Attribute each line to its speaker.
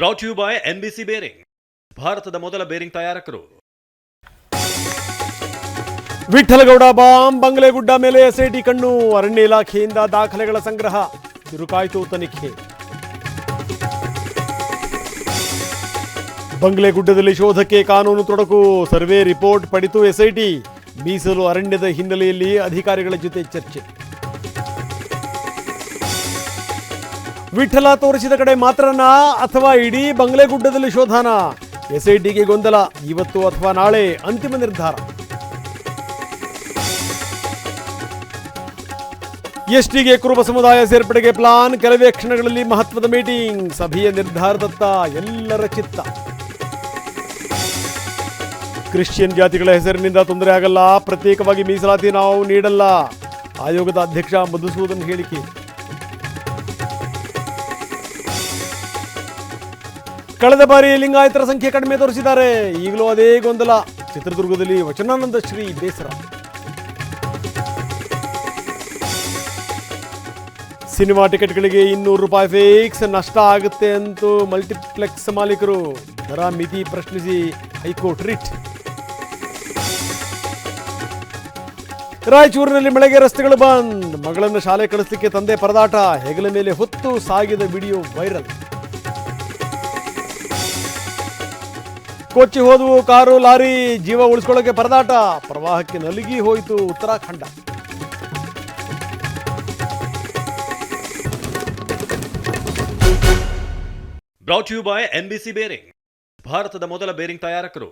Speaker 1: Brought you by NBC bearing, ಭಾರತದ ಮೊದಲ bearing ತಯಾರಕರು.
Speaker 2: ವಿಠಲಗೌಡ ಬಾಂಬ್ ಬಂಗ್ಲೆಗುಡ್ಡ ಮೇಲೆ ಎಸ್ಐಟಿ ಕಣ್ಣು, ಅರಣ್ಯ ಇಲಾಖೆಯಿಂದ ದಾಖಲೆಗಳ ಸಂಗ್ರಹ, ಚುರುಕಾಯಿತು ತನಿಖೆ. ಬಂಗ್ಲೆಗುಡ್ಡದಲ್ಲಿ ಶೋಧಕ್ಕೆ ಕಾನೂನು ತೊಡಕು, ಸರ್ವೆ ರಿಪೋರ್ಟ್ ಪಡಿತು ಎಸ್ಐಟಿ, ಮೀಸಲು ಅರಣ್ಯದ ಹಿನ್ನೆಲೆಯಲ್ಲಿ ಅಧಿಕಾರಿಗಳ ಜೊತೆ ಚರ್ಚೆ. ವಿಠಲ ತೋರಿಸಿದ ಕಡೆ ಮಾತ್ರನಾ ಅಥವಾ ಇಡೀ ಬಂಗ್ಲೆಗುಡ್ಡದಲ್ಲಿ ಶೋಧನ? ಎಸ್ಐಟಿಗೆ ಗೊಂದಲ, ಇವತ್ತು ಅಥವಾ ನಾಳೆ ಅಂತಿಮ ನಿರ್ಧಾರ. ಎಸ್ಟಿಗೆ ಕುರುಬ ಸಮುದಾಯ ಸೇರ್ಪಡೆಗೆ ಪ್ಲಾನ್, ಕೆಲವೇ ಕ್ಷಣಗಳಲ್ಲಿ ಮಹತ್ವದ ಮೀಟಿಂಗ್, ಸಭೆಯ ನಿರ್ಧಾರದತ್ತ ಎಲ್ಲರ ಚಿತ್ತ. ಕ್ರಿಶ್ಚಿಯನ್ ಜಾತಿಗಳ ಹೆಸರಿನಿಂದ ತೊಂದರೆ ಆಗಲ್ಲ, ಪ್ರತ್ಯೇಕವಾಗಿ ಮೀಸಲಾತಿ ನಾವು ನೀಡಲ್ಲ, ಆಯೋಗದ ಅಧ್ಯಕ್ಷ ಮಧುಸೂದನ್ ಹೇಳಿಕೆ. ಕಳೆದ ಬಾರಿ ಲಿಂಗಾಯತರ ಸಂಖ್ಯೆ ಕಡಿಮೆ ತೋರಿಸಿದ್ದಾರೆ, ಈಗಲೂ ಅದೇ ಗೊಂದಲ. ಚಿತ್ರದುರ್ಗದಲ್ಲಿ ವಚನಾನಂದ ಶ್ರೀ ಬೇಸರ. ಸಿನಿಮಾ ಟಿಕೆಟ್ಗಳಿಗೆ 200 ರೂಪಾಯಿ ಫಿಕ್ಸ್, ನಷ್ಟ ಆಗುತ್ತೆ ಅಂತೂ ಮಲ್ಟಿಪ್ಲೆಕ್ಸ್ ಮಾಲೀಕರು. ದರ ಮಿತಿ ಪ್ರಶ್ನಿಸಿ ಹೈಕೋರ್ಟ್ ರಿಟ್. ರಾಯಚೂರಿನಲ್ಲಿ ಮಳೆಗೆ ರಸ್ತೆಗಳು ಬಂದ್, ಮಗಳನ್ನು ಶಾಲೆ ಕಳಿಸಲಿಕ್ಕೆ ತಂದೆ ಪರದಾಟ, ಹೆಗಲ ಮೇಲೆ ಹೊತ್ತು ಸಾಗಿದ ವಿಡಿಯೋ ವೈರಲ್. ಕೊಚ್ಚಿ ಹೋದವು ಕಾರು ಲಾರಿ, ಜೀವ ಉಳಿಸ್ಕೊಳ್ಳೋಕೆ ಪರದಾಟ, ಪ್ರವಾಹಕ್ಕೆ ನಲುಗಿ ಹೋಯಿತು Uttarakhand.
Speaker 1: Brought you by NBC bearing, ಭಾರತದ ಮೊದಲ ಬೇರಿಂಗ್ ತಯಾರಕರು.